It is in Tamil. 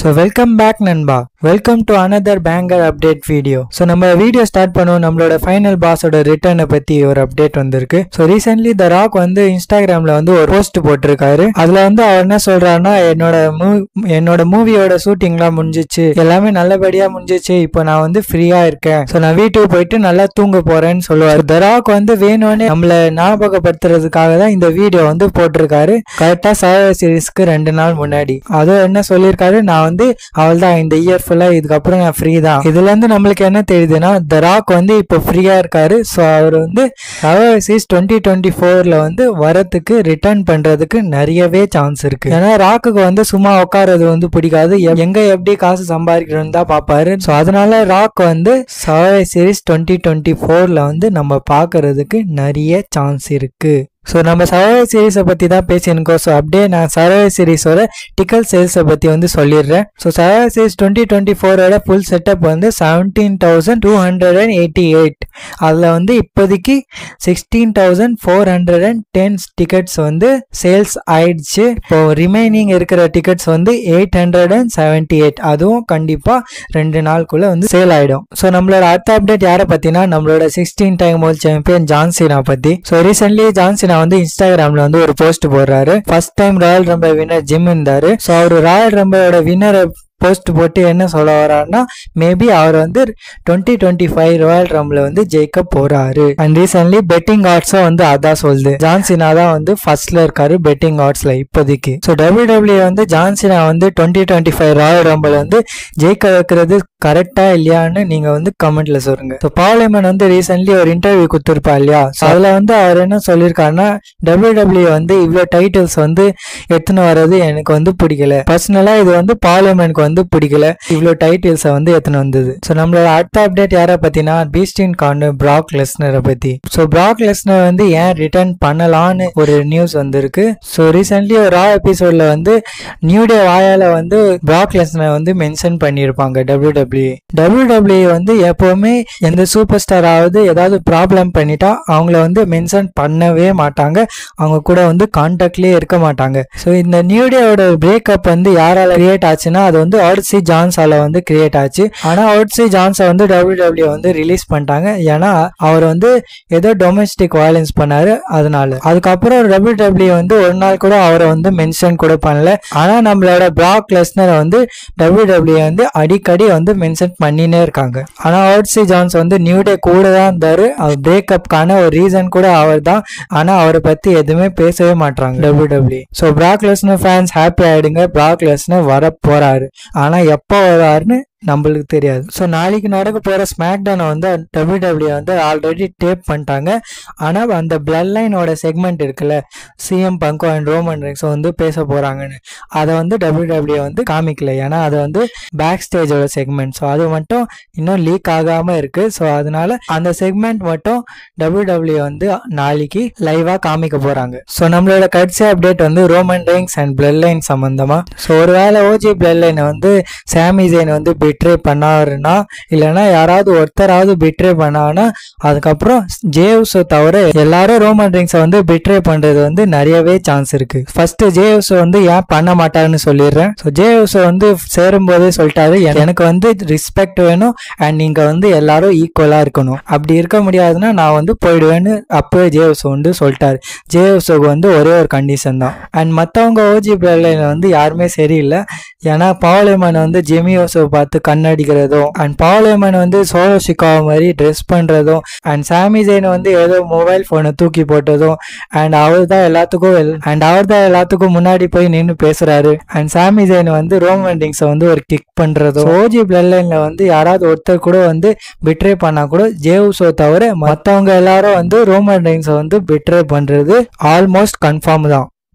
So welcome back நண்பா. Welcome to another banger update video. So நம்ம வீடியோ ஸ்டார்ட் பண்ணுவோம். நம்மளோட ஃபைனல் பாஸோட ரிட்டர்னை பத்தி ஒரு அப்டேட் வந்திருக்கு. So recently The Rock வந்து இன்ஸ்டாகிராம்ல வந்து ஒரு போஸ்ட் போட்டிருக்காரு. அதுல வந்து அவர் என்ன சொல்றாருன்னா என்னோட மூவியோட ஷூட்டிங்லாம் முடிஞ்சிச்சு, எல்லாமே நல்லபடியா முடிஞ்சிச்சு, இப்போ நான் வந்து ஃப்ரீயா இருக்கேன், ஸோ நான் வீட்டுக்கு போயிட்டு நல்லா தூங்க போறேன்னு சொல்லுவாரு. The Rock வந்து வேணும்னே நம்மள ஞாபகப்படுத்துறதுக்காக தான் இந்த வீடியோ வந்து போட்டிருக்காரு. கரெக்டா சர்வைவர் சீரிஸ்க்கு 2 நாள் முன்னாடி. அது என்ன சொல்லியிருக்காரு, நான் வந்து அவள் தான் இந்த இயர் ஃபுல்லா இதுக்கப்புறம் நான் ஃப்ரீ தான். இதுல இருந்து நம்மளுக்கு என்ன தெரியுதுன்னா The Rock வந்து இப்போ ஃப்ரீயா இருக்காரு. ஸோ அவர் வந்து சர்வைவர் சீரிஸ் 2024ல வந்து வரதுக்கு ரிட்டர்ன் பண்றதுக்கு நிறையவே சான்ஸ் இருக்கு. ஏன்னா ராக்குக்கு வந்து சும்மா உட்காரது வந்து பிடிக்காது, எங்க எப்படி காசு சம்பாதிக்கணும்னு தான் பாப்பாரு. ஸோ அதனால ராக் வந்து சர்வைவர் சீரிஸ் 2024ல வந்து நம்ம பாக்குறதுக்கு நிறைய சான்ஸ் இருக்கு. ஸோ நம்ம சர்வைவர் சீரிஸை பற்றி தான் பேசியிருக்கோம். ஸோ அப்படியே நான் சர்வைவர் சீரிஸோட டிக்கெட் சேல்ஸை பற்றி வந்து சொல்லிடுறேன். ஸோ சர்வைவர் சீரிஸ் 2024ஓட ஃபுல் செட்டப் வந்து 17,288. அதில் வந்து இப்போதைக்கு 16,410 டிக்கெட்ஸ் வந்து சேல்ஸ் ஆயிடுச்சு. இப்போ ரிமைனிங் இருக்கிற டிக்கெட்ஸ் வந்து 878. அதுவும் கண்டிப்பாக 2 நாளுக்குள்ள வந்து சேல் ஆகிடும். ஸோ நம்மளோட அடுத்த அப்டேட் யாரை பற்றினா நம்மளோட 16 time world champion John Cena பற்றி. ஸோ ரீசென்ட்லி ஜான் சீனா வந்து இன்ஸ்டாகிராம்ல வந்து ஒரு போஸ்ட் போடுறாரு. First time Royal Rumble winner Jim இருந்தாரு. ஸோ அவர் ராயல் ரம்பிளோட வின்னரை போஸ்ட் போட்டு என்ன சொல்ல வர்றாருன்னா, மேபி அவர் வந்து 2025 ராயல் ரம்பிள் வந்து ஜெயிக்க போறாரு. அண்ட் ரீசென்ட்லி பெட்டிங் ஆட்ஸும் வந்து அதான் சொல்லுது. ஜான் சீனா தான் வந்து ஃபர்ஸ்ட்ல இருக்காரு பெட்டிங் ஆட்ஸ்ல இப்போதைக்கு. ஸோ WWE வந்து ஜான் சீனா வந்து 2025 ராயல் ரம்பிள் வந்து ஜெயிக்க வைக்கிறது கரெக்டா இல்லையான்னு நீங்க வந்து கமெண்ட்ல சொல்லுங்க. ஸோ பால் ஹெமன் வந்து ரீசென்ட்லி ஒரு இன்டர்வியூ கொடுத்துருப்பா இல்லையா, அதுல வந்து அவர் என்ன சொல்லியிருக்காருன்னா, WWE வந்து இவ்வளோ டைட்டில்ஸ் வந்து எடுத்துன்னு வர்றது எனக்கு வந்து பிடிக்கல. பர்சனலா இது வந்து பால் ஹெமனுக்கு வந்து பிடிக்கல, இவ்வளோ டைட்டில்ஸை வந்து எத்தனை வந்தது. ஸோ நம்மளோட அடுத்த அப்டேட் யாரை பத்தினா பீஸ்டின் கார்னர் பிராக் லெஸ்னரை பத்தி. ஸோ பிராக் லெஸ்னர் வந்து ஏன் ரிட்டர்ன் பண்ணலான்னு ஒரு நியூஸ் வந்திருக்கு. ஸோ ரீசென்ட்லி ஒரு ரா எபிசோட்ல வந்து நியூ டே வாயால வந்து பிராக் லெஸ்னர் வந்து மென்ஷன் பண்ணியிருப்பாங்க. WWE வந்து எப்பவுமே எந்த சூப்பர் ஸ்டாராவது ஏதாவது ப்ராப்ளம் பண்ணிட்டா அவங்கள வந்து மென்ஷன் பண்ணவே மாட்டாங்க, அவங்க கூட வந்து கான்டாக்ட்லயே இருக்க மாட்டாங்க. ஸோ இந்த நியூ டேவோட பிரேக்கப் வந்து யாரால கிரியேட் ஆச்சுன்னா அது வந்து ஆட்சி ஜான்ஸால வந்து கிரியேட் ஆச்சு. ஆனா ஆட்சி ஜான்ஸை வந்து WWE வந்து ரிலீஸ் பண்ணிட்டாங்க. ஏன்னா அவர் வந்து ஏதோ டொமஸ்டிக் வயலன்ஸ் பண்ணாரு, அதனால. அதுக்கப்புறம் WWE வந்து ஒரு நாள் கூட அவரை வந்து மென்ஷன் கூட பண்ணல. ஆனா நம்மளோட பிராக் லெஸ்னரை வந்து WWE வந்து அடிக்கடி வந்து மென்ஷன் பண்ணினே இருக்காங்க. ஆனா ஆட்சி ஜான்ஸ் வந்து நியூ டே கூட தான் இருந்தாரு. அவர் பிரேக்கப்கான ஒரு ரீசன் கூட அவர் தான். ஆனா அவரை பத்தி எதுவுமே பேசவே மாட்டாங்க WWE. ஸோ பிராக் லெஸ்னர் ஃபேன்ஸ் ஹாப்பி ஆயிடுங்க, பிராக் லெஸ்னர் வர போறாரு. ஆனா எப்போ வராருன்னு நம்மளுக்கு தெரியாது. ஸோ நாளைக்கு நடக்க போற ஸ்மாக்டவுனை வந்து WWE வந்து ஆல்ரெடி டேப் பண்ணிட்டாங்க. ஆனால் அந்த பிளட் லைனோட செக்மெண்ட் இருக்குல்ல, சிஎம் பங்கோ அண்ட் ரோமன் ரெக்ஸ் வந்து பேச போறாங்கன்னு, அதை வந்து WWE வந்து காமிக்கல. ஏன்னா அது வந்து பேக் ஸ்டேஜோட செக்மெண்ட். ஸோ அது மட்டும் இன்னும் லீக் ஆகாம இருக்கு. ஸோ அதனால அந்த செக்மெண்ட் மட்டும் WWE வந்து நாளைக்கு லைவா காமிக்க போறாங்க. ஸோ நம்மளோட கடைசி அப்டேட் வந்து Roman Rex and blood line சம்பந்தமா. ஸோ ஒருவேளை ஓஜி பிளட் லைனை வந்து சாமி ஜெயின் வந்து பிட்ரே பண்ணாருன்னா, இல்லைன்னா யாராவது ஒருத்தராவது பிட்ரே பண்ணாங்கன்னா, அதுக்கப்புறம் ஜேவுஸோ தவிர எல்லாரும் ரோமன் ரெக்ஸை வந்து பிட்ரே பண்றது வந்து நிறையவே சான்ஸ் இருக்கு. ஃபர்ஸ்ட் ஜேவுஸோ வந்து ஏன் பண்ண மாட்டாருன்னு சொல்லிடுறேன். ஸோ ஜேவுஸோ வந்து சேரும் போதே சொல்லிட்டாரு, எனக்கு வந்து ரெஸ்பெக்ட் வேணும் அண்ட் நீங்க வந்து எல்லாரும் ஈக்குவலா இருக்கணும், அப்படி இருக்க முடியாதுன்னா நான் வந்து போயிடுவேன்னு அப்பவே ஜேவுஸோ வந்து சொல்லிட்டாரு. ஜேவுஸோக்கு வந்து ஒரே ஒரு கண்டிஷன் தான். அண்ட் மற்றவங்க ஓஜி பிளட்லைன் வந்து யாருமே சரியில்லை. ஏன்னா பால் ஹெமன் வந்து ஜெமியோஸோ பார்த்து கண்ணடிக்கிறதும், அண்ட் பால் ஹெமன் வந்து சோலோ சிக்காவ மாதிரி ட்ரெஸ் பண்றதும், அண்ட் சாமி ஜெயின் வந்து ஏதோ மொபைல் போனை தூக்கி போட்டதும், அண்ட் அவர் தான் எல்லாத்துக்கும் முன்னாடி போய் நின்று பேசுறாரு. அண்ட் சாமி ஜெயின் வந்து ரோமன் ரெக்ஸை வந்து ஒரு கிக் பண்றதும், ஓஜி பிளட் லைன்ல வந்து யாராவது ஒருத்தர் கூட வந்து பிட்ரே பண்ணா கூட ஜேவுஸோ தவிர மற்றவங்க எல்லாரும் வந்து ரோமன் ரெக்ஸை வந்து பிட்ரே பண்றது ஆல்மோஸ்ட் கன்ஃபார்ம் தான்.